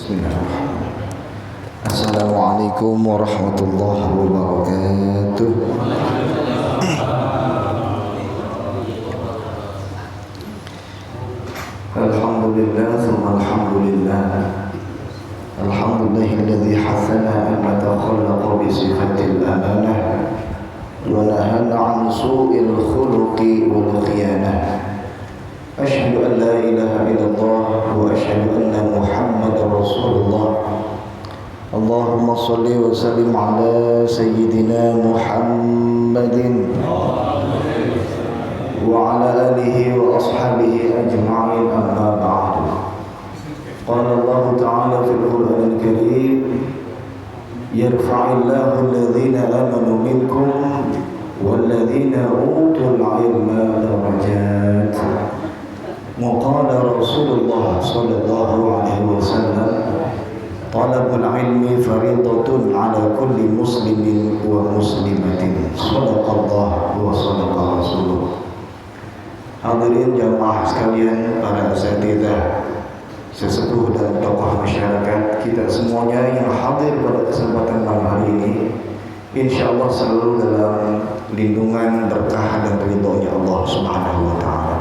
Bismillahirrahmanirrahim. Assalamualaikum warahmatullahi wabarakatuh. Alhamdulillah, thumma alhamdulillah. Alhamdulillahilladzi hassana an natakhallaqa bi sifatil amanah wa nahana an su'il khuluqi wal khiyanah. Asyhadu an la ilaha illallah wa asyhadu anna Muhammadar Rasulullah. Allahumma shalli wa sallim ala sayyidina Muhammadin wa ala alihi wa ashabihi ajma'in, amma ba'du. Qala Allah ta'ala fil Qur'anil Karim, yarfa'illahu alladhina amanu minkum walladhina utul ilma darajat. Qala Rasulullah sallallahu alaihi wasallam, talabul ilmi faridatun ala kulli muslimin wa muslimatin. Shadaqallah wa shadaqa Rasulullah. Hadirin jamaah sekalian, para asatidzah, sesepuh dan tokoh masyarakat, kita semuanya yang hadir pada kesempatan malam hari ini, insyaallah selalu dalam lindungan, berkah dan ridhonya Allah Subhanahu wa taala.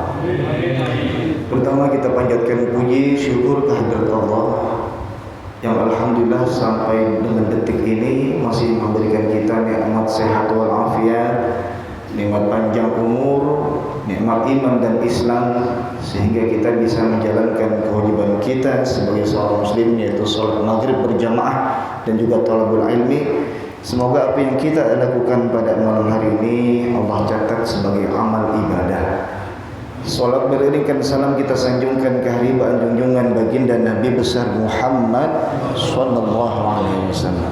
Pertama kita panjatkan puji syukur kehadirat Allah yang alhamdulillah sampai dengan detik ini masih memberikan kita nikmat sehat wal afiat, nikmat panjang umur, nikmat iman dan Islam, sehingga kita bisa menjalankan kewajiban kita sebagai seorang muslim, yaitu salat maghrib berjamaah dan juga thalabul ilmi. Semoga apa yang kita lakukan pada malam hari ini Allah catat sebagai amal ibadah. Salat beriringkan salam kita sanjungkan keharibaan junjungan baginda Nabi besar Muhammad sallallahu alaihi wasallam.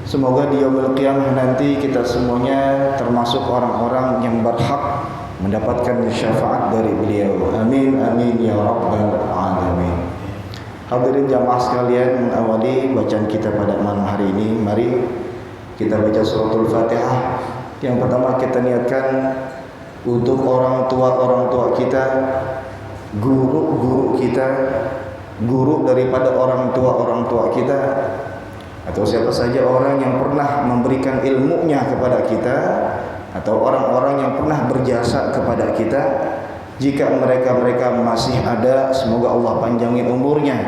Semoga di yaumul qiyamah nanti kita semuanya termasuk orang-orang yang berhak mendapatkan syafaat dari beliau. Amin amin ya rabbal alamin. Hadirin jamaah sekalian, mengawali bacaan kita pada malam hari ini, mari kita baca suratul Fatihah. Yang pertama kita niatkan untuk orang tua kita, guru kita, guru daripada orang tua kita, atau siapa saja orang yang pernah memberikan ilmunya kepada kita, atau orang-orang yang pernah berjasa kepada kita. Jika mereka masih ada, semoga Allah panjangin umurnya,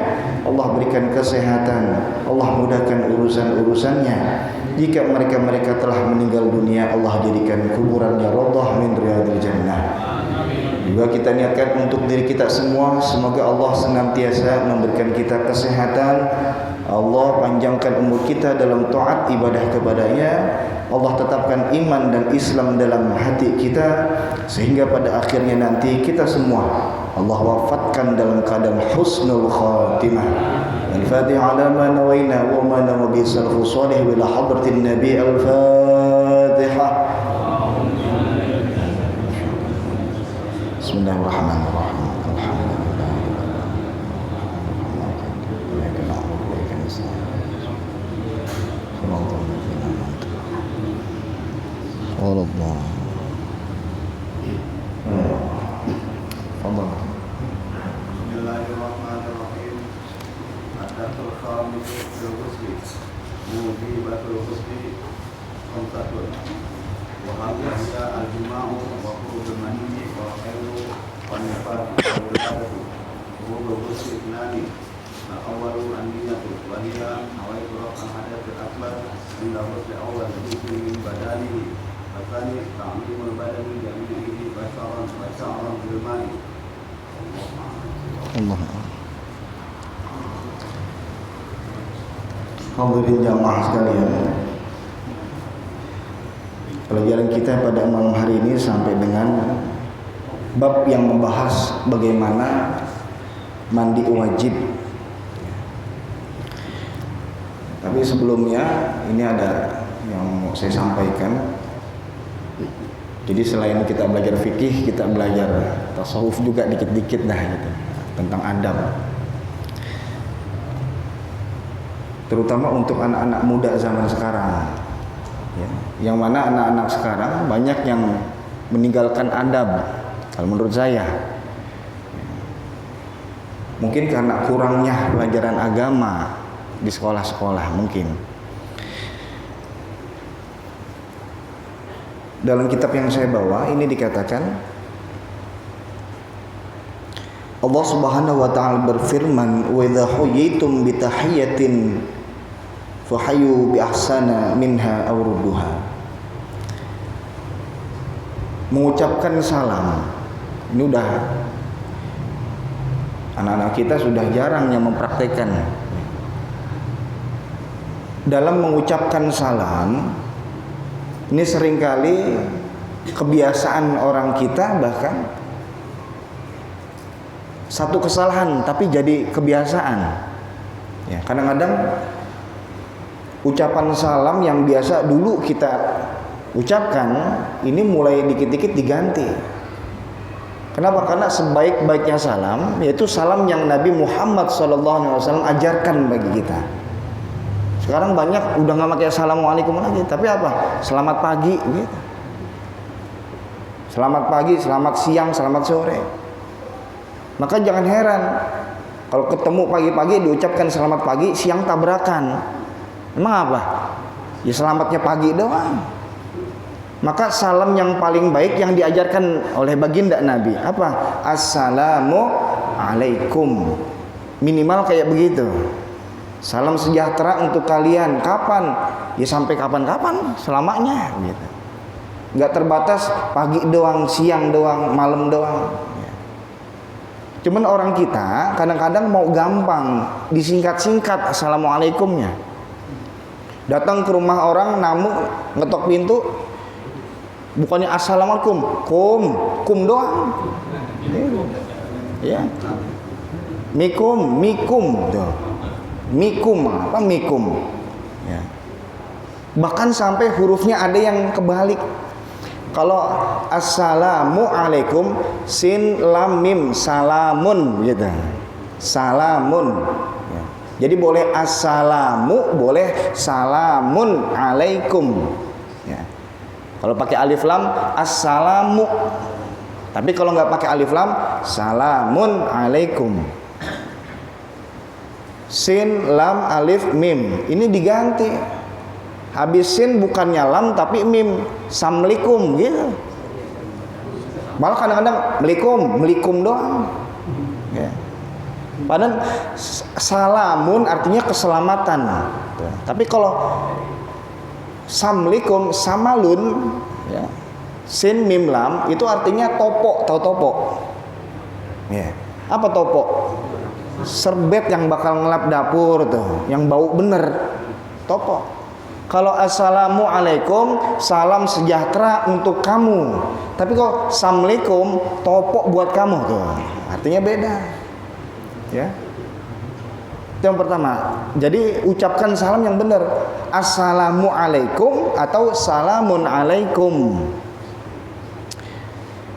Allah berikan kesehatan, Allah mudahkan urusan-urusannya. Jika mereka telah meninggal dunia, Allah jadikan kuburannya raudhah min riyadil jannah. Juga kita niatkan untuk diri kita semua, semoga Allah senantiasa memberikan kita kesehatan, Allah panjangkan umur kita dalam taat ibadah kepadanya, Allah tetapkan iman dan Islam dalam hati kita, sehingga pada akhirnya nanti kita semua Allah wafatkan dalam keadaan husnul khatimah. Al-Fatihah ala ma nawaina wa ma nawa bi salafus salih ila hadratin Nabi. Al-Fatihah. Bismillahirrahmanirrahim. Allah. Bismillahirrahmanirrahim. Adatul khamis bil husni, mujibatul husni, khamsatun. Wa hadhihi al-jima'u wa khurujul maniyyi wa khairu wa nifatu wa ibadatu. Khurujul husni ithnani. Al-awwalu an-niyyatu wa hiya nawaitu raf'al hadathil akbar inda husni awwal dhikri min badanihi. Al-thani ta'mimul badani jami'ihi basharan bil ma'i. Allah. Hadirin jamaah sekalian, pelajaran kita pada malam hari ini sampai dengan bab yang membahas bagaimana mandi wajib. Tapi sebelumnya ini ada yang mau saya sampaikan. Jadi selain kita belajar fikih, kita belajar tasawuf juga dikit-dikit dah gitu, tentang adab. Terutama untuk anak-anak muda zaman sekarang. Ya. Yang mana anak-anak sekarang banyak yang meninggalkan adab, kalau menurut saya. Mungkin karena kurangnya pelajaran agama di sekolah-sekolah mungkin. Dalam kitab yang saya bawa ini dikatakan Allah Subhanahu wa taala berfirman, "Wa idza huyyitum bi tahiyyatin fahayyu bi ahsana minha aw rudduha." Mengucapkan salam. Ini udah anak-anak kita sudah jarang yang mempraktekkan. Dalam mengucapkan salam, ini seringkali kebiasaan orang kita, bahkan satu kesalahan tapi jadi kebiasaan. Ya, kadang-kadang ucapan salam yang biasa dulu kita ucapkan ini mulai dikit-dikit diganti. Kenapa? Karena sebaik-baiknya salam yaitu salam yang Nabi Muhammad SAW ajarkan bagi kita. Sekarang banyak udah nggak pakai assalamualaikum lagi, tapi apa? Selamat pagi, gitu. Selamat pagi, selamat siang, selamat sore. Maka jangan heran kalau ketemu pagi-pagi diucapkan selamat pagi, siang tabrakan. Emang apa? Ya selamatnya pagi doang. Maka salam yang paling baik yang diajarkan oleh baginda Nabi apa? Assalamualaikum. Minimal kayak begitu. Salam sejahtera untuk kalian. Kapan? Ya sampai kapan-kapan selamanya gitu. Nggak terbatas pagi doang, siang doang, malam doang. Cuman orang kita kadang-kadang mau gampang disingkat-singkat assalamualaikumnya. Datang ke rumah orang, namu, ngetok pintu, bukannya assalamualaikum, kum doang. Ya. Mikum tuh. Mikum, apa mikum? Ya. Bahkan sampai hurufnya ada yang kebalik. Kalau assalamualaikum sin lam mim salamun gitu. Salamun. Ya. Jadi boleh assalamu, boleh salamun alaikum. Ya. Kalau pakai alif lam assalamu. Tapi kalau nggak pakai alif lam salamun alaikum. Sin lam alif mim. Ini diganti. Habis sin bukannya lam tapi mim. Assalamualaikum gitu. Malah kadang-kadang melikum doang. Ya. Padahal salamun artinya keselamatan. Tapi kalau assalamualaikum samalun, ya, sin mim lam itu artinya topo. Tahu topo? Ya. Apa topo? Serbet yang bakal ngelap dapur tuh, yang bau bener. Topo. Kalau assalamualaikum salam sejahtera untuk kamu. Tapi kalau assalamualaikum topo buat kamu tuh. Artinya beda. Ya. Itu yang pertama. Jadi ucapkan salam yang benar. Assalamualaikum atau salamun alaikum.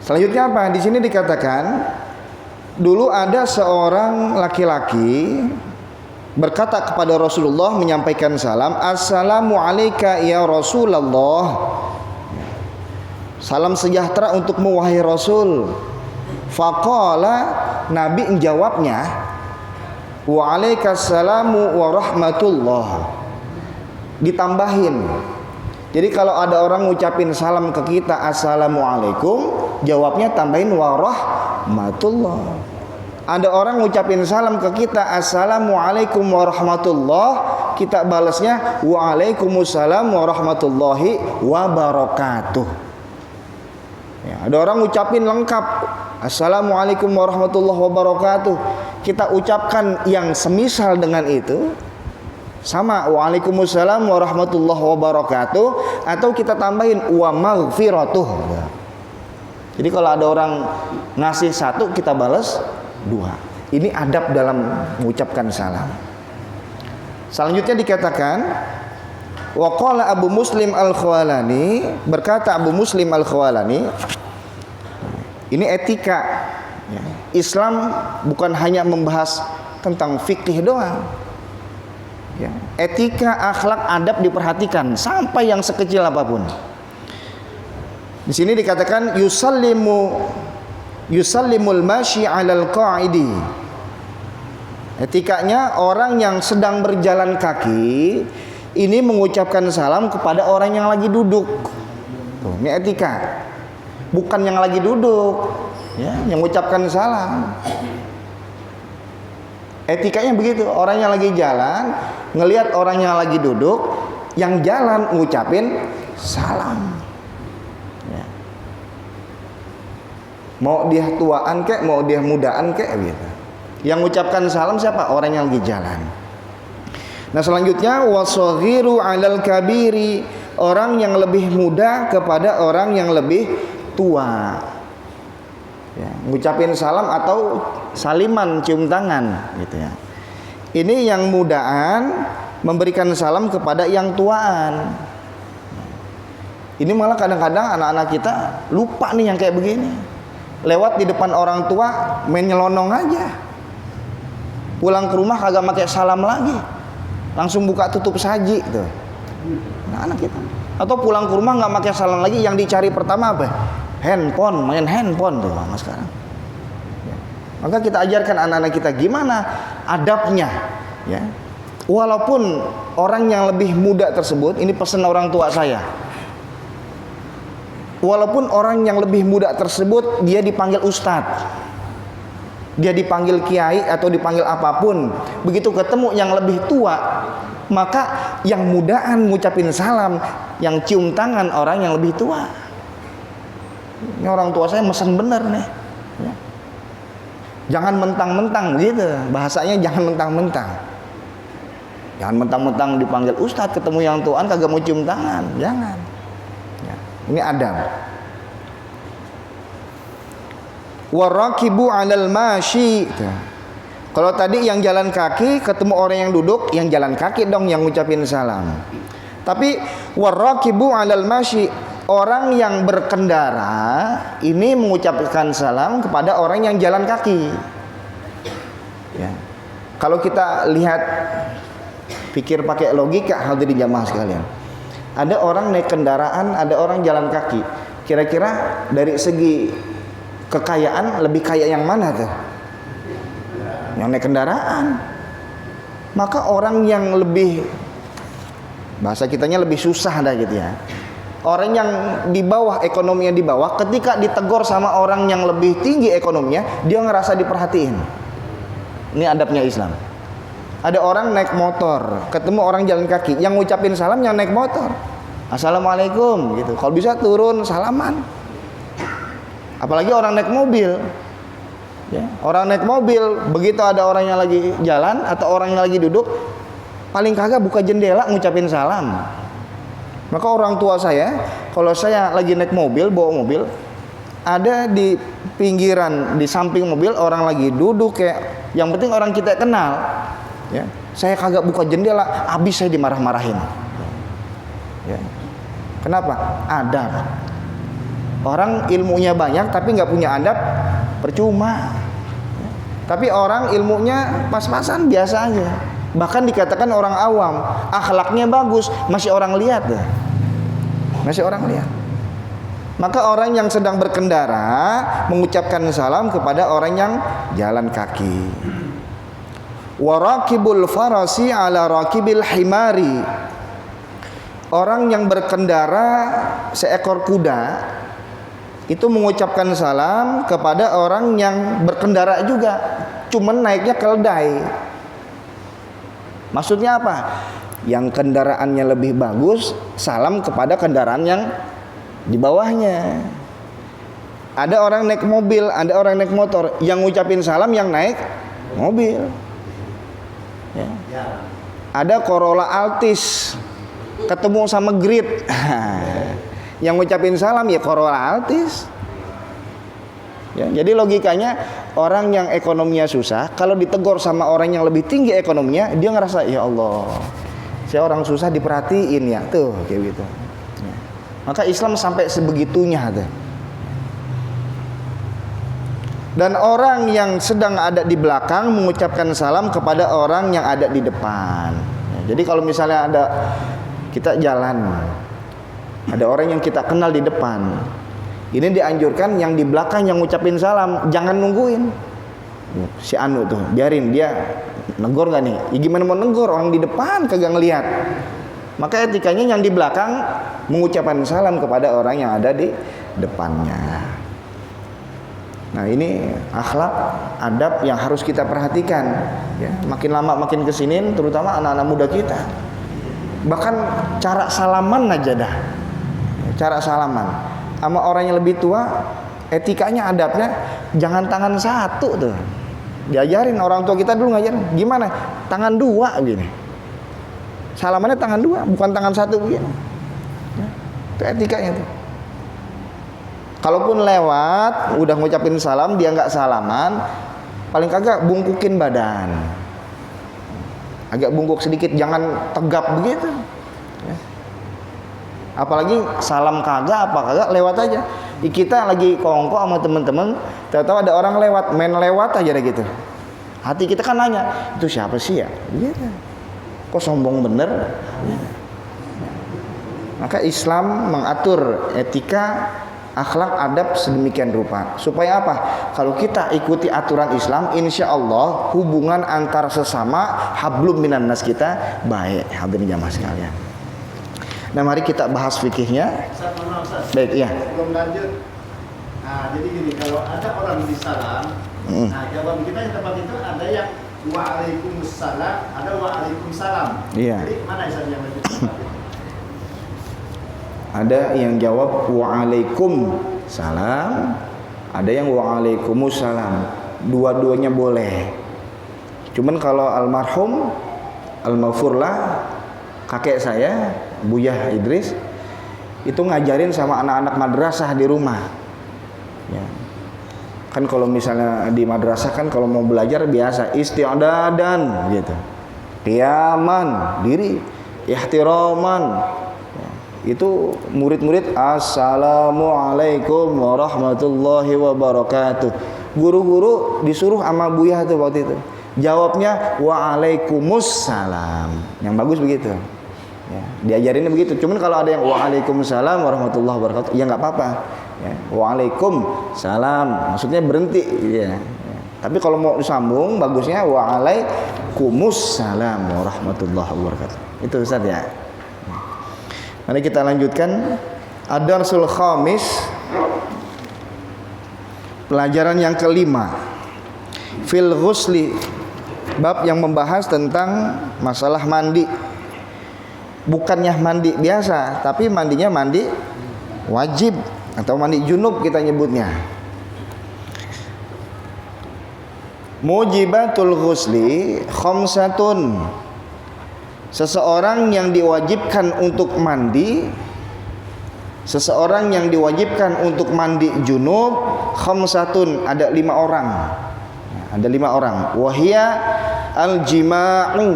Selanjutnya apa? Di sini dikatakan dulu ada seorang laki-laki berkata kepada Rasulullah menyampaikan salam, Assalamu alayka ya Rasulullah. Salam sejahtera untukmu wahai Rasul. Faqala, Nabi menjawabnya, wa alaikassalamu wa rahmatullah. Ditambahin. Jadi kalau ada orang ngucapin salam ke kita assalamualaikum, jawabnya tambahin wa rahmatullah. Ada orang ngucapin salam ke kita assalamualaikum warahmatullah, kita balasnya waalaikumsalam warahmatullahi wabarakatuh. Ya, ada orang ngucapin lengkap assalamualaikum warahmatullahi wabarakatuh, kita ucapkan yang semisal dengan itu sama waalaikumsalam warahmatullahi wabarakatuh, atau kita tambahin wa maghfiratuh. Jadi kalau ada orang ngasih satu kita balas dua. Ini adab dalam mengucapkan salam. Selanjutnya dikatakan wa qala Abu Muslim Al-Khawalani, berkata Abu Muslim Al-Khawalani, ini etika ya. Islam bukan hanya membahas tentang fikih doang ya. Etika, akhlak, adab diperhatikan sampai yang sekecil apapun. Di sini dikatakan yusallimul masyi 'alal qa'idi. Etikanya orang yang sedang berjalan kaki ini mengucapkan salam kepada orang yang lagi duduk. Tuh, ini etika. Bukan yang lagi duduk, ya, yang mengucapkan salam. Etikanya begitu. Orang yang lagi jalan ngelihat orang yang lagi duduk, yang jalan ngucapin salam. Ya. Mau dia tuaan kek, mau dia mudaan kek, gitu. Yang mengucapkan salam siapa? Orang yang lagi jalan. Nah, selanjutnya wasaghiru 'alal kabiri, orang yang lebih muda kepada orang yang lebih tua. Ya, ngucapin salam atau saliman, cium tangan, gitu ya. Ini yang mudaan memberikan salam kepada yang tuaan. Ini malah kadang-kadang anak-anak kita lupa nih yang kayak begini. Lewat di depan orang tua main nyelonong aja. Pulang ke rumah kagak pakai salam lagi, langsung buka tutup saji tuh. Nah, anak kita. Atau pulang ke rumah nggak pakai salam lagi, yang dicari pertama apa? Handphone, main handphone tuh mas sekarang. Ya. Maka kita ajarkan anak-anak kita gimana adabnya, ya. Walaupun orang yang lebih muda tersebut, ini pesan orang tua saya. Walaupun orang yang lebih muda tersebut dia dipanggil ustadz, dia dipanggil kiai atau dipanggil apapun, begitu ketemu yang lebih tua, maka yang mudaan ngucapin salam, yang cium tangan orang yang lebih tua. Ini orang tua saya mesen bener nih, ya. Jangan mentang-mentang gitu, bahasanya jangan mentang-mentang. Jangan mentang-mentang dipanggil ustadz ketemu yang tuaan kagak mau cium tangan, jangan. Ya. Ini adab. Warakibu 'alal masyi. Kalau tadi yang jalan kaki ketemu orang yang duduk, yang jalan kaki dong yang ngucapin salam. Tapi warakibu 'alal masyi, orang yang berkendara ini mengucapkan salam kepada orang yang jalan kaki. Ya. Kalau kita lihat, pikir pakai logika, hadirin jamaah sekalian. Ada orang naik kendaraan, ada orang jalan kaki. Kira-kira dari segi kekayaan lebih kaya yang mana tuh? Yang naik kendaraan. Maka orang yang lebih, bahasa kitanya lebih susah dah gitu ya. Orang yang di bawah, ekonominya di bawah, ketika ditegur sama orang yang lebih tinggi ekonominya, dia ngerasa diperhatiin. Ini adabnya Islam. Ada orang naik motor, ketemu orang jalan kaki, yang ngucapin salam yang naik motor. Assalamualaikum gitu. Kalau bisa turun salaman. Apalagi orang naik mobil, ya. Orang naik mobil, begitu ada orang yang lagi jalan atau orang yang lagi duduk, paling kagak buka jendela ngucapin salam. Maka orang tua saya, kalau saya lagi naik mobil, bawa mobil, ada di pinggiran, di samping mobil orang lagi duduk kayak, yang penting orang kita kenal, ya. Saya kagak buka jendela, habis saya dimarah-marahin. Ya. Kenapa? Adab. Orang ilmunya banyak tapi nggak punya adab, percuma. Ya. Tapi orang ilmunya pas-pasan, biasa aja. Bahkan dikatakan orang awam, akhlaknya bagus, masih orang lihat deh. Masih orang lihat. Maka orang yang sedang berkendara mengucapkan salam kepada orang yang jalan kaki. Warakibul farasi ala rakibil himari. Orang yang berkendara seekor kuda itu mengucapkan salam kepada orang yang berkendara juga, cuman naiknya keledai. Maksudnya apa? Yang kendaraannya lebih bagus salam kepada kendaraan yang di bawahnya. Ada orang naik mobil, ada orang naik motor, yang ngucapin salam yang naik mobil. Ya. Ada Corolla Altis ketemu sama Grid. Yang ngucapin salam ya Corolla Altis. Ya, jadi logikanya orang yang ekonominya susah, kalau ditegur sama orang yang lebih tinggi ekonominya, dia ngerasa ya Allah, saya orang susah diperhatiin ya, tuh kayak gitu. Ya. Maka Islam sampai sebegitunya tuh. Dan orang yang sedang ada di belakang mengucapkan salam kepada orang yang ada di depan. Ya, jadi kalau misalnya ada, kita jalan, ada orang yang kita kenal di depan, ini dianjurkan yang di belakang yang ngucapin salam, jangan nungguin si anu tuh, biarin dia negor nggak nih? Ya gimana mau negor, orang di depan kagak ngelihat. Maka etikanya yang di belakang mengucapkan salam kepada orang yang ada di depannya. Nah ini akhlak, adab yang harus kita perhatikan ya. Makin lama makin kesini, terutama anak-anak muda kita. Bahkan cara salaman aja dah. Cara salaman sama orang yang lebih tua, etikanya, adabnya jangan tangan satu tuh. Diajarin orang tua kita dulu ngajarin gimana? Tangan dua gini. Salamannya tangan dua, bukan tangan satu begini. Ya, itu etikanya tuh. Kalaupun lewat, udah ngucapin salam, dia nggak salaman, paling kagak bungkukin badan, agak bungkuk sedikit, jangan tegap begitu. Ya. Apalagi salam kagak, apa kagak, lewat aja. Kita lagi kongko sama temen-temen, tahu-tahu ada orang lewat, main lewat aja gitu. Hati kita kan nanya, itu siapa sih ya? Gitu. Kok sombong bener? Ya. Maka Islam mengatur etika, akhlak, adab sedemikian rupa. Supaya apa? Kalau kita ikuti aturan Islam, insya Allah hubungan antar sesama hablum minan nas kita baik. Hadirin jamaah sekalian. Nah mari kita bahas fikihnya. Baik, iya. Sebelum lanjut, nah jadi gini, kalau ada orang disalam, nah jawaban kita yang tepat itu ada yang waalaikumsalam, ada waalaikumsalam. Iya. Jadi mana yang lebih tepat? Ada yang jawab waalaikumsalam, ada yang waalaikumsalam. Dua-duanya boleh. Cuman kalau almarhum almaghfurlah kakek saya Buya Idris itu ngajarin sama anak-anak madrasah di rumah. Ya. Kan kalau misalnya di madrasah kan kalau mau belajar biasa isti'dadan gitu. Qiyaman, diri, ihtiraman. Itu murid-murid assalamualaikum warahmatullahi wabarakatuh. Guru-guru disuruh sama Buya tuh waktu itu, jawabnya waalaikumsalam. Yang bagus begitu ya, diajarinnya begitu. Cuman kalau ada yang waalaikumsalam warahmatullahi wabarakatuh, ya nggak apa-apa ya. Waalaikumsalam maksudnya berhenti ya. Tapi kalau mau disambung bagusnya waalaikumsalam warahmatullahi wabarakatuh. Itu Ustaz ya. Mari kita lanjutkan ad-darsul khamis, pelajaran yang kelima, fil ghusli, bab yang membahas tentang masalah mandi. Bukannya mandi biasa, tapi mandinya mandi wajib atau mandi junub kita nyebutnya. Mujibatul ghusli khamsatun. Seseorang yang diwajibkan untuk mandi, seseorang yang diwajibkan untuk mandi junub khamsatun, ada 5 orang. Ada 5 orang. Wahia al-jima'u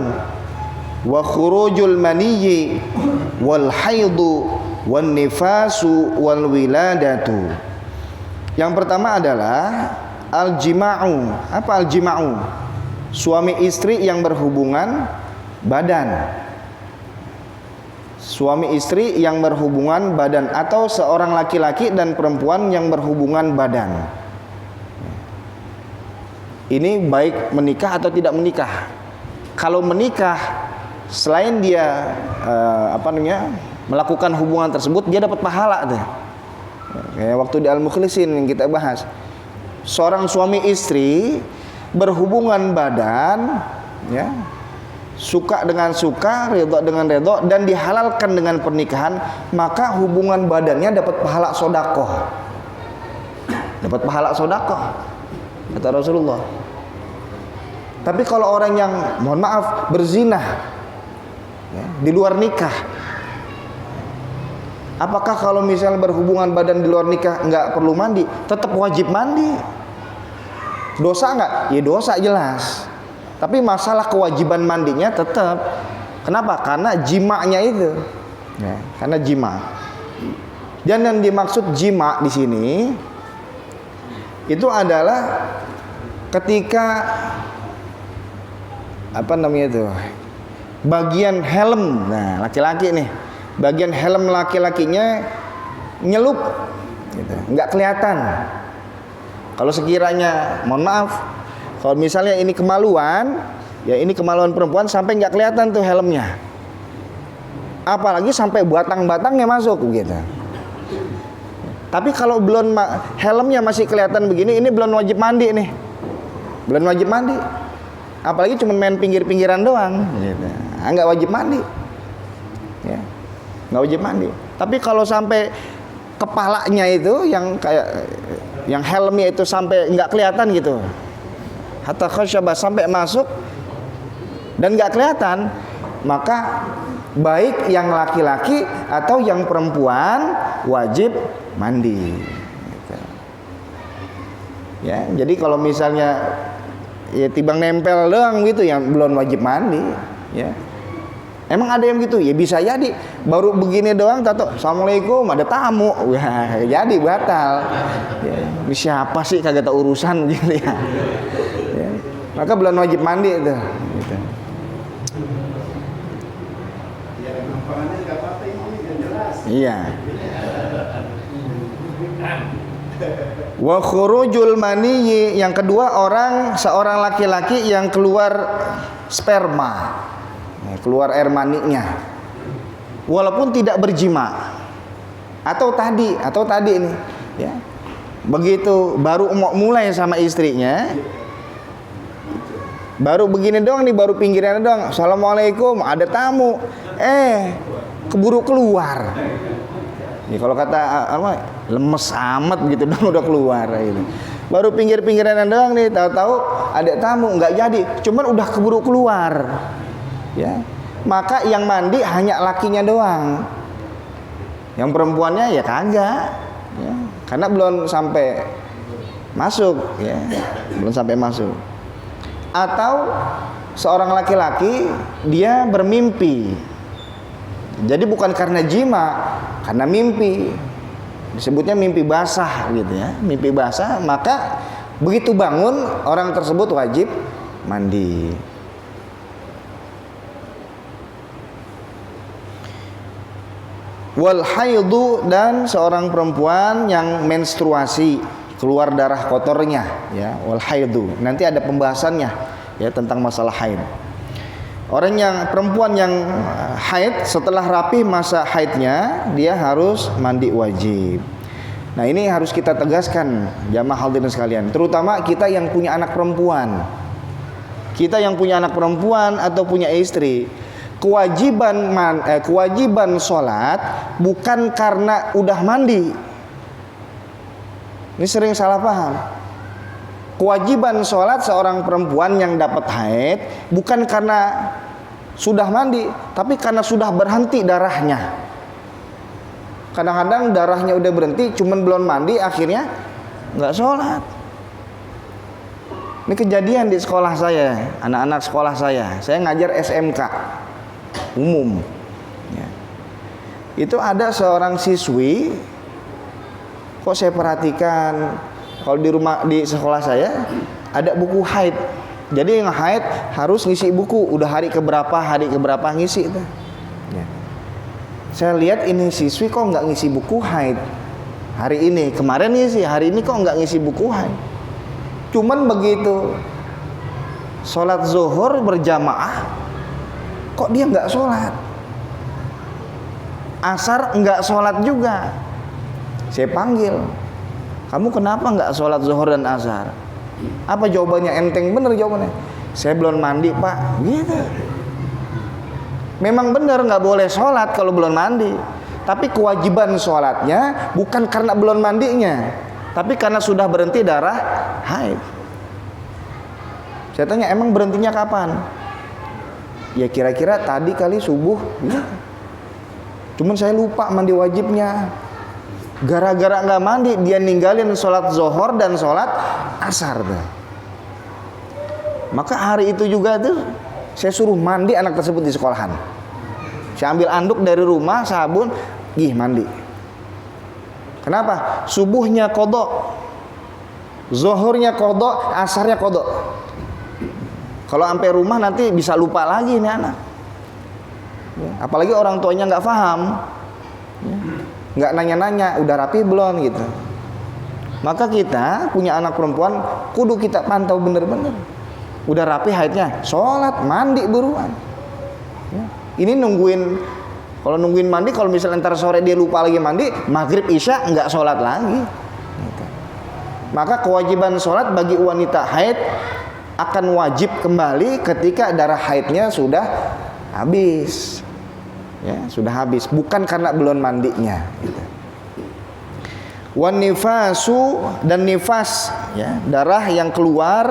wa khurujul maniyyi wal haidu wan nifasu wal wiladatu. Yang pertama adalah al-jima'u. Apa al-jima'u? Suami istri yang berhubungan badan. Suami istri yang berhubungan badan, atau seorang laki-laki dan perempuan yang berhubungan badan. Ini baik menikah atau tidak menikah. Kalau menikah, selain dia melakukan hubungan tersebut, dia dapat pahala tuh. Kayak waktu di Al-Mukhlisin yang kita bahas. Seorang suami istri berhubungan badan ya, suka dengan suka, ridho dengan ridho, dan dihalalkan dengan pernikahan, maka hubungan badannya dapat pahala sodakoh. Dapat pahala sodakoh, kata Rasulullah. Tapi kalau orang yang, mohon maaf, berzina ya, di luar nikah, apakah kalau misalnya berhubungan badan di luar nikah nggak perlu mandi? Tetap wajib mandi. Dosa nggak? Ya dosa jelas. Tapi masalah kewajiban mandinya tetap. Kenapa? Karena jima'nya itu. Ya, karena jima'. Dan yang dimaksud jima' di sini itu adalah ketika bagian helm. Nah, laki-laki nih, bagian helm laki-lakinya nyelup gitu, nggak kelihatan. Kalau sekiranya, mohon maaf, kalau misalnya ini kemaluan, Ya ini kemaluan perempuan sampai nggak kelihatan tuh helmnya. Apalagi sampai batang-batangnya masuk gitu. Tapi kalau belum helmnya masih kelihatan begini, ini belum wajib mandi nih. Belum wajib mandi. Apalagi cuma main pinggir-pinggiran doang gitu. Nggak wajib mandi. Ya. Nggak wajib mandi. Tapi kalau sampai kepalanya itu yang kayak yang helmnya itu sampai nggak kelihatan gitu. Hatta khasyabah sampai masuk dan nggak kelihatan, maka baik yang laki-laki atau yang perempuan wajib mandi. Gitu. Ya, jadi kalau misalnya ya tibang nempel doang gitu yang belum wajib mandi, ya. Emang ada yang gitu? Ya bisa jadi baru begini doang tato, assalamualaikum ada tamu, wah jadi batal. Ya, ini siapa sih kagak tahu urusan gitu ya. Ya. Maka belum wajib mandi itu. Gitu. Iya. Wa khurujul maniyyi, yang kedua seorang laki-laki yang keluar sperma. Keluar air maninya. Walaupun tidak berjima. Atau tadi ini, ya. Begitu baru mulai sama istrinya, baru begini doang nih, baru pinggirannya doang, assalamualaikum ada tamu, keburu keluar. Nih kalau kata lemes amat gitu dong udah keluar gitu. Baru pinggir-pinggiran doang nih, tahu-tahu ada tamu, nggak jadi, cuman udah keburu keluar. Ya. Maka yang mandi hanya lakinya doang. Yang perempuannya ya kagak. Ya. Karena belum sampai masuk, ya. Belum sampai masuk. Atau seorang laki-laki dia bermimpi. Jadi bukan karena jima, karena mimpi. Disebutnya mimpi basah gitu ya. Mimpi basah, maka begitu bangun orang tersebut wajib mandi. Wal haidu, dan seorang perempuan yang menstruasi, keluar darah kotornya, ya, wal haidu. Nanti ada pembahasannya ya tentang masalah haid. Perempuan yang haid, setelah rapi masa haidnya, dia harus mandi wajib. Nah, ini harus kita tegaskan jamaah hadirin sekalian, terutama kita yang punya anak perempuan. Kita yang punya anak perempuan atau punya istri, kewajiban sholat bukan karena udah mandi. Ini sering salah paham. Kewajiban sholat seorang perempuan yang dapat haid bukan karena sudah mandi, tapi karena sudah berhenti darahnya. Kadang-kadang darahnya udah berhenti, cuman belum mandi, akhirnya nggak sholat. Ini kejadian di sekolah saya, anak-anak sekolah saya ngajar SMK umum, ya. Itu ada seorang siswi, kok saya perhatikan kalau di sekolah saya ada buku haid. Jadi yang haid harus ngisi buku, udah hari keberapa ngisi itu. Ya. Saya lihat ini siswi kok nggak ngisi buku haid hari ini, kemarin ngisi, hari ini kok nggak ngisi buku haid. Cuman begitu sholat zuhur berjamaah, kok dia nggak sholat, asar nggak sholat juga. Saya panggil, kamu kenapa nggak sholat zuhur dan asar? Apa jawabannya? Enteng bener jawabannya, saya belum mandi pak. Gitu. Memang bener nggak boleh sholat kalau belum mandi, tapi kewajiban sholatnya bukan karena belum mandinya, tapi karena sudah berhenti darah haid. Saya tanya, emang berhentinya kapan? Ya kira-kira tadi kali subuh, ya. Cuman saya lupa mandi wajibnya. Gara-gara nggak mandi, dia ninggalin sholat zuhur dan sholat asar. Maka hari itu juga tuh saya suruh mandi anak tersebut di sekolahan. Saya ambil anduk dari rumah, sabun, mandi. Kenapa? Subuhnya qadha, zuhurnya qadha, asarnya qadha. Kalau sampai rumah nanti bisa lupa lagi nih anak. Ya, apalagi orang tuanya nggak paham, ya, nggak nanya-nanya, udah rapi belum gitu. Maka kita punya anak perempuan, kudu kita pantau bener-bener. Udah rapi haidnya, sholat, mandi buruan. Ya. Ini kalau nungguin mandi, kalau misalnya ntar sore dia lupa lagi mandi, maghrib isya nggak sholat lagi. Gitu. Maka kewajiban sholat bagi wanita haid akan wajib kembali ketika darah haidnya sudah habis. Ya, sudah habis, bukan karena belum mandinya. Gitu. Wan nifasu, dan nifas, ya, darah yang keluar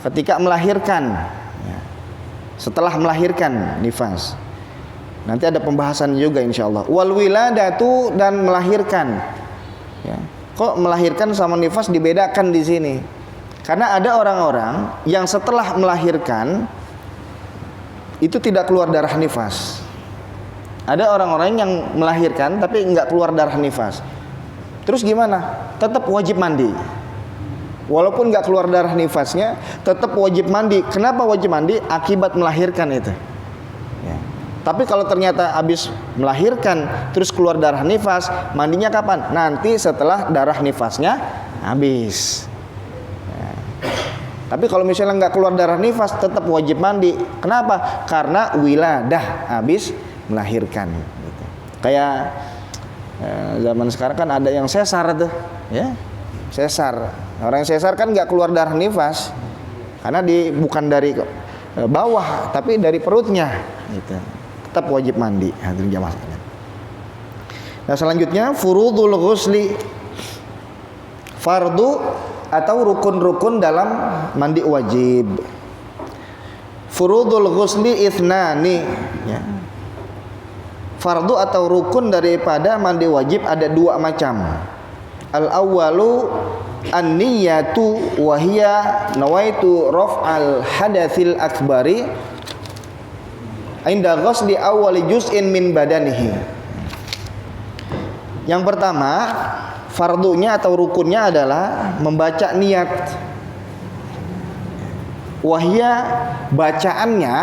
ketika melahirkan, ya. Setelah melahirkan nifas. Nanti ada pembahasan juga insyaallah. Wal wiladatu, dan melahirkan. Ya. Kok melahirkan sama nifas dibedakan di sini? Karena ada orang-orang yang setelah melahirkan itu tidak keluar darah nifas. Ada orang-orang yang melahirkan tapi nggak keluar darah nifas. Terus gimana? Tetap wajib mandi. Walaupun nggak keluar darah nifasnya, tetap wajib mandi. Kenapa wajib mandi? Akibat melahirkan itu. Ya. Tapi kalau ternyata habis melahirkan terus keluar darah nifas, mandinya kapan? Nanti setelah darah nifasnya habis. Ya. Tapi kalau misalnya nggak keluar darah nifas, tetap wajib mandi. Kenapa? Karena wiladah, habis melahirkan. Gitu. Kayak zaman sekarang kan ada yang sesar tuh, ya, sesar. Orang yang sesar kan nggak keluar darah nifas, karena bukan dari bawah, tapi dari perutnya. Gitu. Tetap wajib mandi. Hadirin jamaah sekalian. Nah selanjutnya furudul ghusli, fardu atau rukun-rukun dalam mandi wajib. Furudul ghusli ithnani, ya. Fardu atau rukun daripada mandi wajib ada dua macam. Al-awwalu an-niyatu wa hiya nawaitu raf'al hadatsil akbari inda ghusli awwali juz'in min badanihi. Yang pertama, fardunya atau rukunnya adalah membaca niat. Wahia, bacaannya,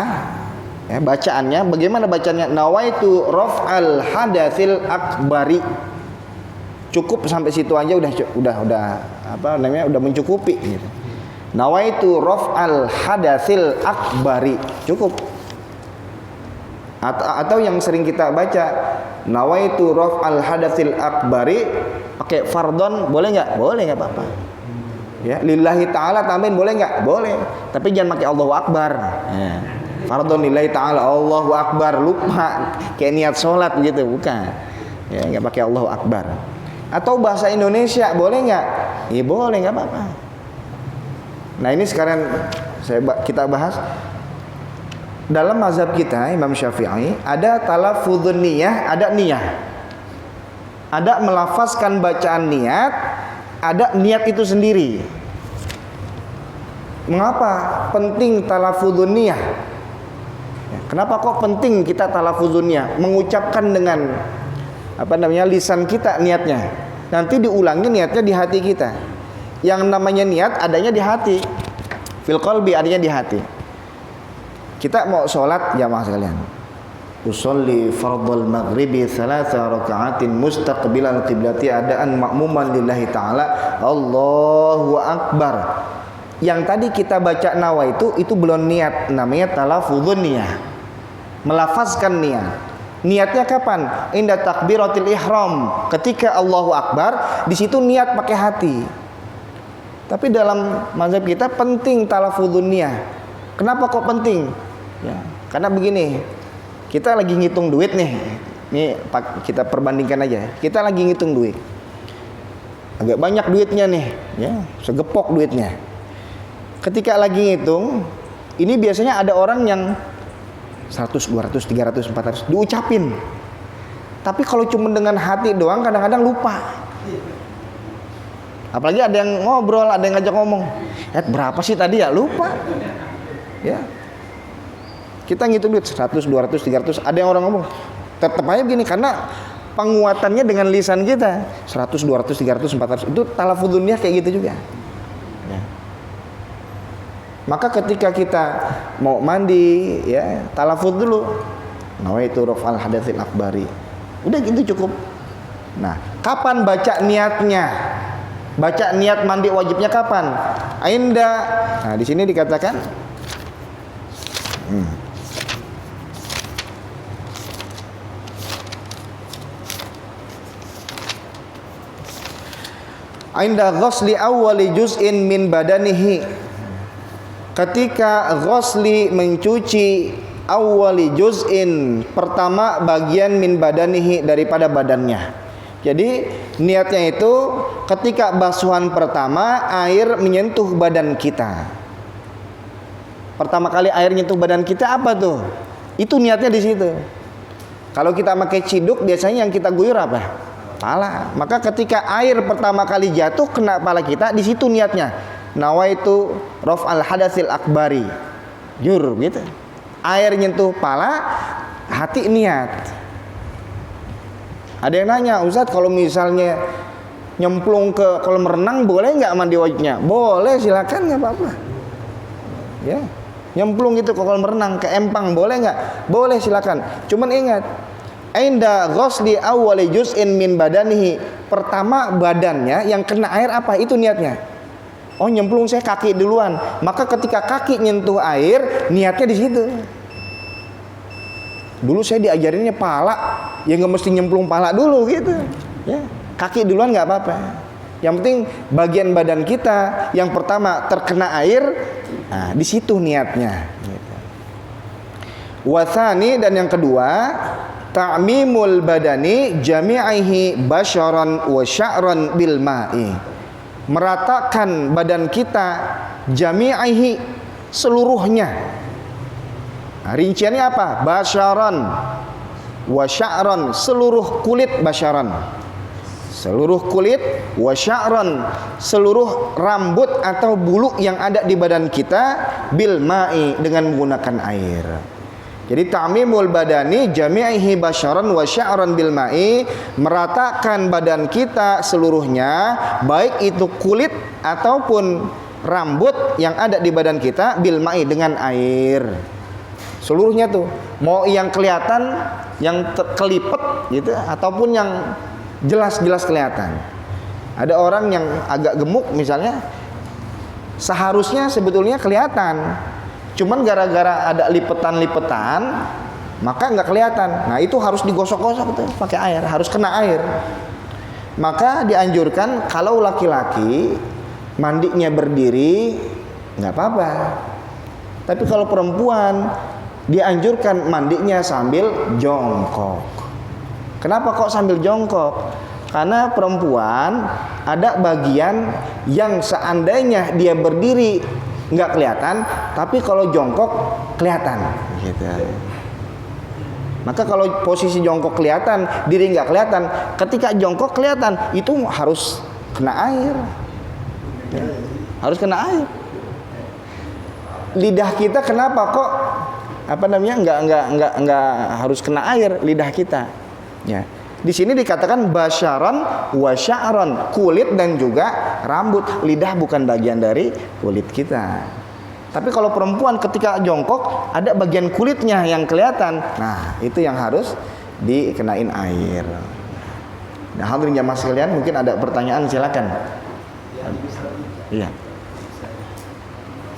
ya, bacaannya bagaimana bacaannya? Nawaitu raf'al hadatsil akbari. Cukup sampai situ aja udah apa namanya? Udah mencukupi gitu. Nawaitu raf'al hadatsil akbari. Cukup. Atau yang sering kita baca, nawaitu raf'al hadatsil akbari, pakai fardon boleh enggak? Boleh, enggak apa-apa. Ya, lillahi ta'ala tambahin boleh enggak? Boleh. Tapi jangan pakai Allahu akbar. Ya. Fardhon lillahi ta'ala, Allahu akbar, lupa kayak niat sholat gitu, bukan. Ya, nggak pakai Allahu akbar. Atau bahasa Indonesia boleh nggak? Ya boleh, nggak apa-apa. Nah ini sekarang kita bahas dalam mazhab kita Imam Syafi'i ada talaffuzun niyah, ada niyah, ada melafazkan bacaan niat, ada niat itu sendiri. Mengapa penting talaffuzun niyah? Kenapa kok penting kita talafuzunnya, mengucapkan dengan apa namanya lisan kita niatnya. Nanti diulangi niatnya di hati kita. Yang namanya niat adanya di hati. Fil qalbi adanya di hati. Kita mau sholat jamaah sekalian. Usolli fardhal maghribi 3 raka'atin mustaqbilal qiblati adaan ma'muman lillahi ta'ala. Allahu akbar. Yang tadi kita baca nawa itu belum niat, namanya talafuzun niyah. Melafazkan niat. Niatnya kapan? Inda takbiratil ihram. Ketika Allahu akbar, di situ niat pakai hati. Tapi dalam mazhab kita penting talafuzun niyah. Kenapa kok penting? Ya, karena begini. Kita lagi ngitung duit nih. Ini kita perbandingkan aja. Kita lagi ngitung duit. Agak banyak duitnya nih, ya, segepok duitnya. Ketika lagi ngitung, ini biasanya ada orang yang 100, 200, 300, 400 diucapin. Tapi kalau cuma dengan hati doang kadang-kadang lupa. Apalagi ada yang ngobrol, ada yang ngajak ngomong. Berapa sih tadi ya? Lupa. Ya. Kita ngitung duit 100, 200, 300, ada yang orang ngomong. Tetap aja begini karena penguatannya dengan lisan kita. 100, 200, 300, 400 itu talafuzunnya kayak gitu juga. Ya. Maka ketika kita mau mandi, ya talafuz dulu. Nawaitu raf'al hadatsil akbari. Udah gitu cukup. Nah, kapan baca niatnya? Baca niat mandi wajibnya kapan? Ainda. Nah, di sini dikatakan Ainda ghusli awwali juz'in min badanihi. Ketika ghusli mencuci awwali juz'in, pertama bagian min badanihi daripada badannya. Jadi niatnya itu ketika basuhan pertama air menyentuh badan kita. Pertama kali air menyentuh badan kita apa tuh? Itu niatnya di situ. Kalau kita pakai ciduk biasanya yang kita guyur apa? Pala. Maka ketika air pertama kali jatuh kena pala kita, di situ niatnya. Nawaitu raf'al hadatsil akbari. Jur gitu. Air nyentuh pala, hati niat. Ada yang nanya, Ustadz kalau misalnya nyemplung ke kolam renang boleh nggak mandi wajibnya? Boleh, silakan, nggak apa-apa. Ya, nyemplung gitu ke kolam renang, ke empang boleh nggak? Boleh, silakan. Cuman ingat, ainda ghusli awwali juz'in min badanihi. Pertama badannya yang kena air apa? Itu niatnya. Oh, nyemplung saya kaki duluan. Maka ketika kaki nyentuh air, niatnya di situ. Dulu saya diajarinnya pala, ya nggak mesti nyemplung pala dulu gitu. Ya, kaki duluan nggak apa-apa. Yang penting bagian badan kita yang pertama terkena air, nah di situ niatnya. Gitu. Wathani, dan yang kedua, ta'mimul badani jami'ihi basyaran wa sya'ran bil ma'i. Meratakan badan kita jami'ihi, seluruhnya. Nah, rinciannya apa? Basyaran wa sya'ran, seluruh kulit basyaran. Seluruh kulit, wa sya'ran, seluruh rambut atau bulu yang ada di badan kita, bil ma'i, dengan menggunakan air. Jadi ta'mimul badani jami'ihi basyaran wa sya'ran bil ma'i, meratakan badan kita seluruhnya, baik itu kulit ataupun rambut yang ada di badan kita, bil ma'i, dengan air. Seluruhnya tuh, mau yang kelihatan, yang kelipet gitu, ataupun yang jelas-jelas kelihatan. Ada orang yang agak gemuk misalnya, seharusnya sebetulnya kelihatan, cuman gara-gara ada lipetan-lipetan, maka nggak kelihatan. Nah itu harus digosok-gosok tuh pakai air, harus kena air. Maka dianjurkan kalau laki-laki mandinya berdiri nggak apa-apa, tapi kalau perempuan dianjurkan mandinya sambil jongkok. Kenapa kok sambil jongkok? Karena perempuan ada bagian yang seandainya dia berdiri nggak kelihatan, tapi kalau jongkok kelihatan. Gitu. Maka kalau posisi jongkok kelihatan, diri nggak kelihatan. Ketika jongkok kelihatan, itu harus kena air. Ya, harus kena air. Lidah kita kenapa kok nggak harus kena air lidah kita? Ya. Di sini dikatakan basyaran wa sya'ran, kulit dan juga rambut. Lidah bukan bagian dari kulit kita. Tapi kalau perempuan ketika jongkok ada bagian kulitnya yang kelihatan. Nah, itu yang harus dikenain air. Nah, hadirin jamaah sekalian, mungkin ada pertanyaan, silakan. Iya.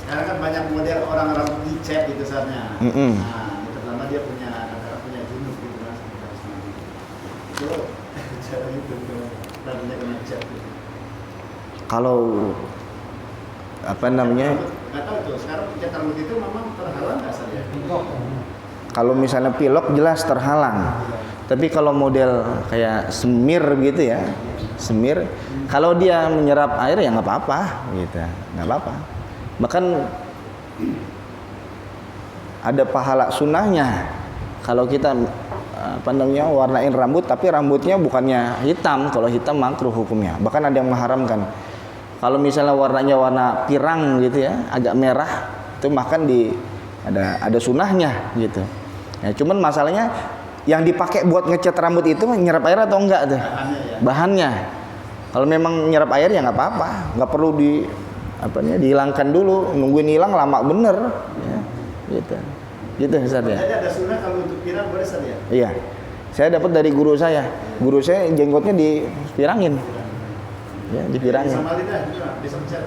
Sekarang kan banyak model orang rambut dicet gitu saatnya. Nah, pertama dia punya junub gitu kan. Itu cara itu rambutnya kena cat. Kalau nggak tahu tuh. Sekarang cat rambut itu memang terhalang nggak saja? Kalau misalnya pilok jelas terhalang. Tapi kalau model kayak semir gitu ya, semir, kalau dia menyerap air ya nggak apa-apa, gitu, nggak apa-apa. Bahkan ada pahala sunnahnya kalau kita warnain rambut, tapi rambutnya bukannya hitam. Kalau hitam makruh hukumnya. Bahkan ada yang mengharamkan. Kalau misalnya warnanya warna pirang gitu ya, agak merah, itu makan ada sunnahnya gitu. Ya, cuman masalahnya yang dipakai buat ngecat rambut itu nyerap air atau enggak tuh? Bahannya. Kalau memang nyerap air ya nggak apa-apa, nggak perlu dihilangkan dulu, nungguin hilang lama bener, ya, gitu Ustaz ya. Jadi ada sunnah kalau untuk pirang boleh Ustaz ya? Iya, saya dapat dari guru saya jenggotnya dipirangin. Ya, dipirangin. Samarinda juga bisa pencet.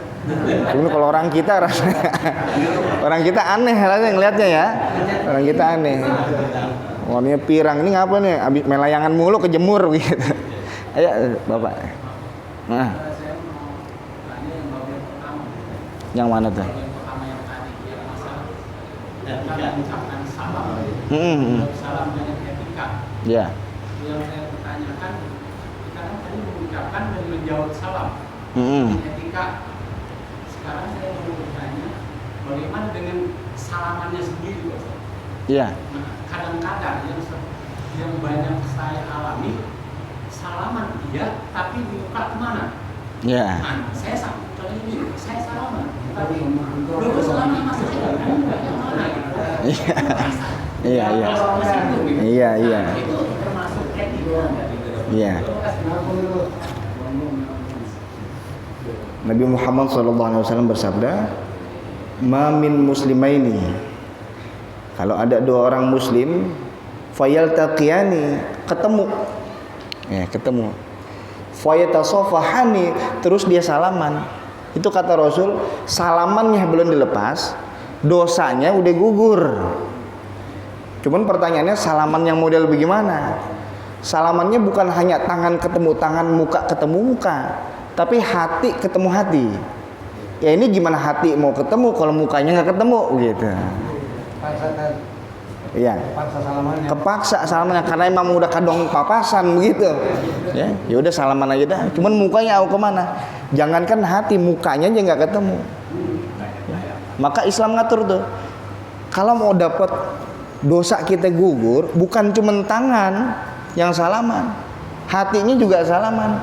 Cuma kalau orang kita rasanya orang kita aneh rasanya ngelihatnya ya. Orang kita aneh. Warnanya pirang ini ngapa nih? Abis melayangan mulu kejemur gitu. Ayo Bapak. Nah. Yang mana tuh? Salam dengan etika. Ya. Yang saya pertanyakan, kita kan tadi mengucapkan dan menjawab salam. Etika. Sekarang saya mau bertanya, bagaimana dengan salamannya sendiri, Pak? Iya. Nah, kadang-kadang yang banyak saya alami, salaman iya, tapi di muka kemana? Iya. Nah, saya contohnya ini, saya salaman, tapi lu salaman mas saya, yang mana gitu? Iya. Iya, iya. Iya, iya. Itu termasuk etika. Iya. Nabi Muhammad SAW bersabda, "Ma min muslimaini." Kalau ada dua orang muslim, fayaltaqiyani, ketemu. Ya, ketemu. Fayatasafahani, terus dia salaman. Itu kata Rasul, salamannya belum dilepas, dosanya udah gugur. Cuman pertanyaannya salaman yang model bagaimana? Salamannya bukan hanya tangan ketemu tangan, muka ketemu muka, tapi hati ketemu hati. Ya ini gimana hati mau ketemu kalau mukanya nggak ketemu gitu. Iya. Kepaksa salamannya karena emang udah kadong papasan begitu. Ya, ya udah salaman aja dah. Cuman mukanya au kemana? Jangankan hati, mukanya aja nggak ketemu. Maka Islam ngatur tuh. Kalau mau dapat dosa kita gugur, bukan cuma tangan yang salaman, hatinya juga salaman.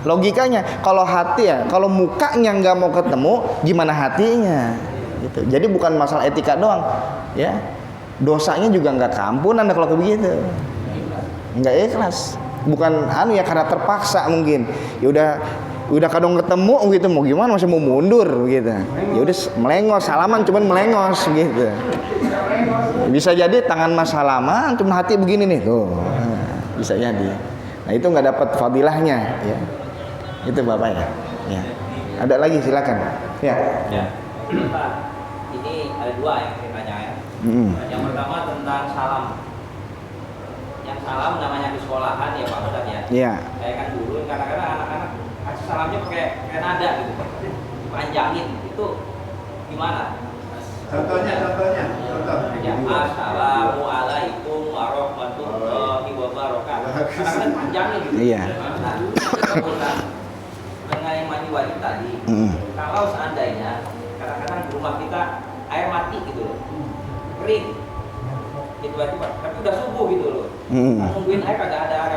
Logikanya, kalau hati ya, kalau mukanya nggak mau ketemu, gimana hatinya? Gitu. Jadi bukan masalah etika doang, ya. Dosanya juga nggak keampunan kalau begitu, nggak ikhlas. Bukan ya karena terpaksa mungkin. Ya udah kadang ketemu gitu, mau gimana masih mau mundur gitu. Ya udah melengos, salaman cuman melengos gitu. Bisa jadi tangan mas salaman, cuma hati begini nih tuh. Bisa jadi. Nah itu nggak dapat fadilahnya, ya. Itu Bapak ya. Ya. Ada lagi silakan. Ya. Ya. Pak, ini ada dua yang saya tanya ya. Yang pertama tentang salam. Yang salam namanya di sekolahan ya Pak Ustadz ya. Iya. Saya kan dulu kadang-kadang anak-anak kasih salamnya pakai nada gitu, panjangin. Itu gimana? Contohnya. Ya, Assalamualaikum warahmatullahi wabarakatuh. Kadang-kadang panjangin gitu. Iya. Nah, dengan yang mandi wajib tadi, kalau seandainya kadang-kadang di rumah kita air mati gitu loh, kering, itu aja Pak. Tapi udah subuh gitu loh, nungguin air kagak ada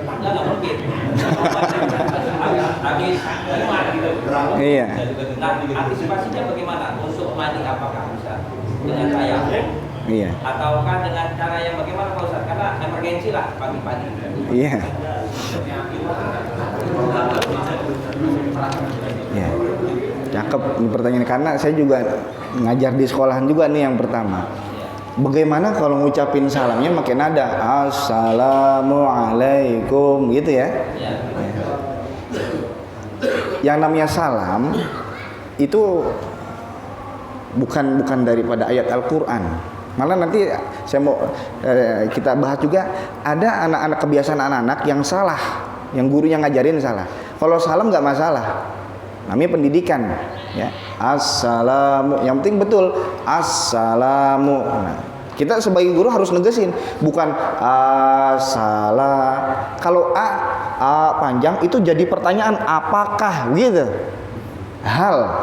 tangga nggak mungkin, habis iman gitu. Iya. Nah, antisipasinya bagaimana untuk mandi? Apakah bisa dengan tayamum? Iya. Ataukah dengan cara yang bagaimana Pak Ustadz? Karena emergensi lah pagi-pagi. Iya. Ya, cakep ini pertanyaan karena saya juga ngajar di sekolahan juga nih yang pertama. Bagaimana kalau ngucapin salamnya makin nada Assalamualaikum gitu ya? Ya. Yang namanya salam itu bukan daripada ayat Al-Qur'an. Malah nanti saya mau kita bahas juga ada anak-anak kebiasaan anak-anak yang salah, yang gurunya ngajarin salah. Kalau salam nggak masalah, namanya pendidikan, ya. Assalamu, yang penting betul assalamu. Nah, kita sebagai guru harus negesin, bukan assalam. Kalau a panjang itu jadi pertanyaan apakah gitu. Nah,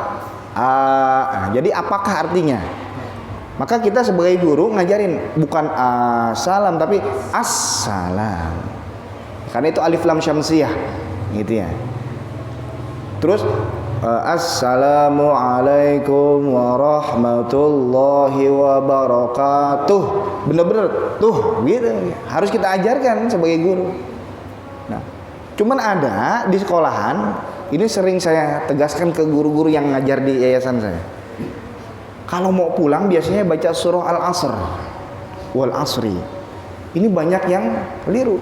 jadi apakah artinya? Maka kita sebagai guru ngajarin bukan assalam tapi assalam. Karena itu alif lam syamsiyah gitu ya. Terus assalamualaikum warahmatullahi wabarakatuh. Bener-bener tuh gitu. Harus kita ajarkan sebagai guru. Nah, cuman ada di sekolahan, ini sering saya tegaskan ke guru-guru yang ngajar di yayasan saya. Kalau mau pulang biasanya baca surah Al-Asr, wal asri. Ini banyak yang keliru.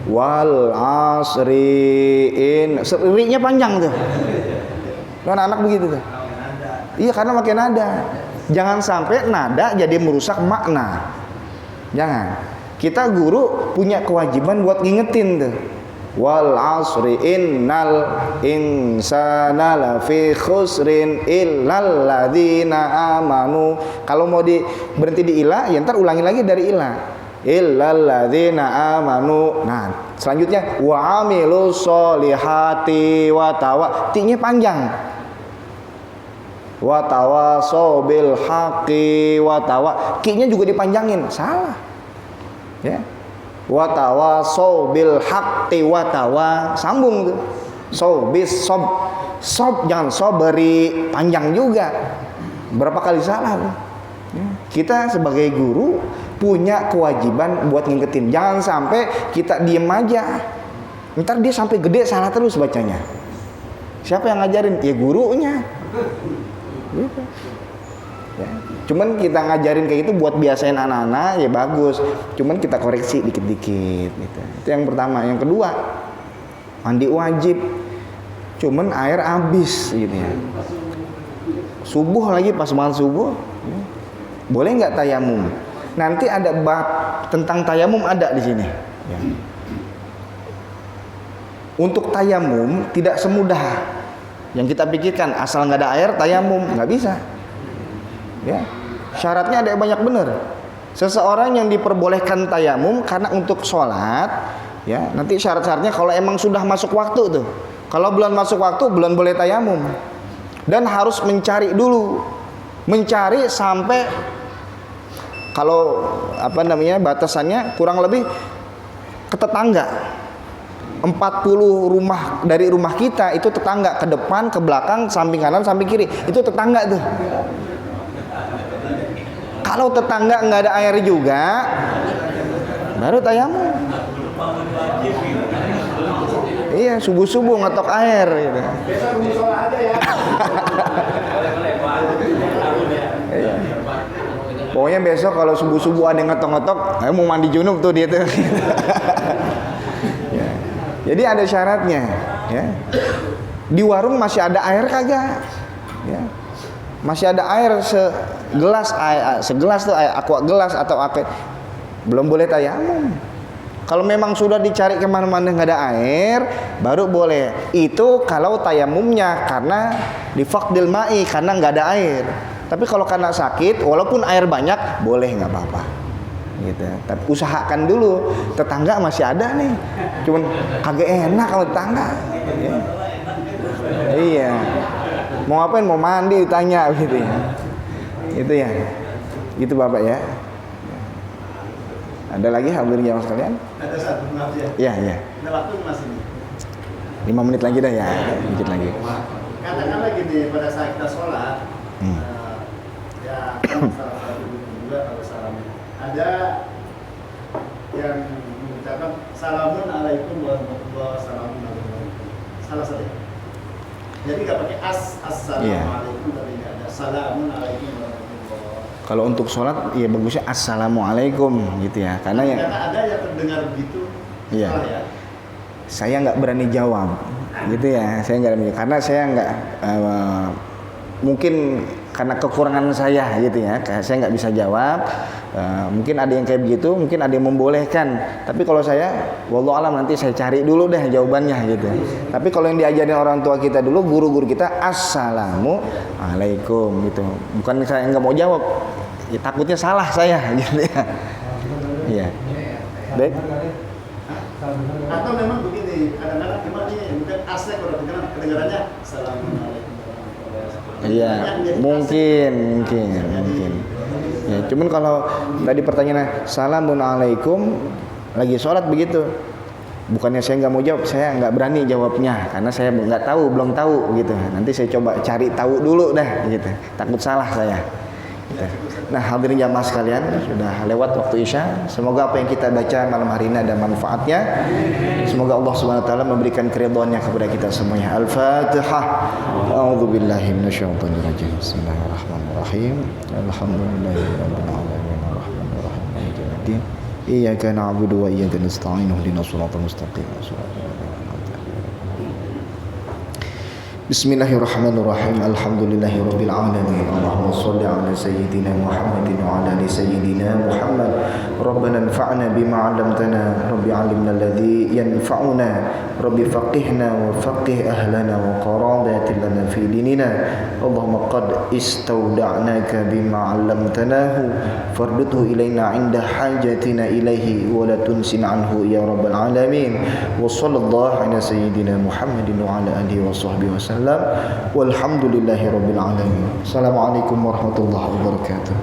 wal asri in. Ri-nya panjang tuh. Kan anak begitu tuh. Iya, karena makin nada. Jangan sampai nada jadi merusak makna. Jangan. Kita guru punya kewajiban buat ngingetin tuh. Wal asri innal insana lafi khusrin illal ladzina amanu. Kalau mau berhenti di ila, ya ntar ulangi lagi dari ila. Illal ladzina amanu. Nah, selanjutnya wa amilus solihati wa tawa. Ti-nya panjang. Wa tawasaw bil haqqi wa tawa. Ki-nya juga dipanjangin. Salah. Ya. Wa tawasaw bil haqqi wa tawa. Sambung tuh. Sob jangan sobri, panjang juga. Berapa kali salah tuh. Ya. Kita sebagai guru punya kewajiban buat ngingetin. Jangan sampai kita diem aja. Ntar dia sampai gede salah terus bacanya. Siapa yang ngajarin? Ya gurunya. Gitu. Ya. Cuman kita ngajarin kayak gitu buat biasain anak-anak ya bagus. Cuman kita koreksi dikit-dikit gitu. Itu yang pertama. Yang kedua, mandi wajib. Cuman air habis gitu ya. Subuh lagi pas malam subuh, boleh nggak tayamum? Nanti ada bab tentang tayamum ada di sini. Ya. Untuk tayamum tidak semudah yang kita pikirkan, asal nggak ada air tayamum, nggak bisa. Ya, syaratnya ada banyak bener. Seseorang yang diperbolehkan tayamum karena untuk sholat, ya nanti syarat-syaratnya kalau emang sudah masuk waktu tuh. Kalau belum masuk waktu belum boleh tayamum. Dan harus mencari dulu, mencari sampai kalau batasannya kurang lebih ke tetangga. 40 rumah dari rumah kita itu tetangga, ke depan, ke belakang, samping kanan, samping kiri, itu tetangga tuh. Kalau tetangga nggak ada air juga, baru tayamum. Iya, subuh-subuh ngetok air gitu. Pokoknya besok kalau subuh-subuh ada yang ngetok-ngetok, mau mandi junub tuh dia tuh. Jadi ada syaratnya, ya. Di warung masih ada air kagak? Ya. Masih ada air segelas tuh air aqua gelas atau belum boleh tayamum. Kalau memang sudah dicari kemana-mana nggak ada air, baru boleh. Itu kalau tayamumnya karena difaqdil ma'i, karena nggak ada air. Tapi kalau karena sakit, walaupun air banyak, boleh nggak apa-apa. Gitu. Tapi usahakan dulu, tetangga masih ada nih, cuman kagak enak kalau tetangga. Ya. Iya, mau ngapain? Mau mandi ditanya gitu ya. Itu ya, gitu Bapak ya. Ada lagi hadirin jamaah sekalian? Ada satu maaf ya. Iya, iya. Ada waktu masih 5 menit lagi dah ya, dikit lagi. Katakanlah gini, pada saat kita sholat, ya salah satu juga kalau salamnya ada yang mengucapkan salamun alaikum warahmatullahi wabarakatuh. Salah saja. Jadi nggak pakai assalamualaikum, tapi nggak ada salamun alaikum warahmatullahi. Kalau untuk sholat, ya bagusnya assalamualaikum gitu ya, karena ya. Karena ada yang terdengar begitu. Iya. Ya. Saya nggak berani jawab, gitu ya. Saya nggak berani, karena saya nggak mungkin karena kekurangan saya gitu ya, saya nggak bisa jawab. Mungkin ada yang kayak begitu, mungkin ada yang membolehkan. Tapi kalau saya, wallahu alam, nanti saya cari dulu deh jawabannya gitu. Tapi kalau yang diajarin orang tua kita dulu, guru-guru kita, assalamualaikum gitu. Bukan saya nggak mau jawab, ya, takutnya salah saya gitu ya. Iya. Baik. Atau memang begini, kadang-kadang cuma nih mungkin asli kalau kedengarannya assalamualaikum. Iya, mungkin. Ya, cuman kalau tadi pertanyaannya assalamualaikum lagi sholat begitu, bukannya saya nggak mau jawab, saya nggak berani jawabnya karena saya nggak tahu, belum tahu gitu. Nanti saya coba cari tahu dulu dah gitu, takut salah saya. Gitu. Nah, hadirin jamaah sekalian, sudah lewat waktu Isya. Semoga apa yang kita baca malam hari ini ada manfaatnya. Semoga Allah Subhanahu wa taala memberikan keridhaannya kepada kita semuanya. Al-Fatihah. A'udzubillahi minasyaitonir rajim. Bismillahirrahmanirrahim. Alhamdulillahirabbil alamin arrahmanirrahim maliki yaumiddin. Iyyaka na'budu wa iyyaka nasta'in ihdinas siratal mustaqim. Bismillahirrahmanirrahim. Alhamdulillahirabbil alamin. Allahumma shalli ala sayyidina Muhammadin wa ala ali sayyidina Muhammad. Rabbana anfa'na bima 'allamtana, rabbi 'allimna alladhi yanfa'una, rabbi faqihna wa faqih ahlana wa qaradatin lana fi dinina. Allahumma qad istawda'naka bima 'allamtanahu farduthu ilaina 'inda hajatina ilaihi wa la tunsin anhu ya rabbal alamin. Wa sallallahu ala sayyidina Muhammadin wa ala alihi wa sahbihi wa sallam. Walhamdulillahi rabbil alamin. Assalamualaikum warahmatullahi wabarakatuh.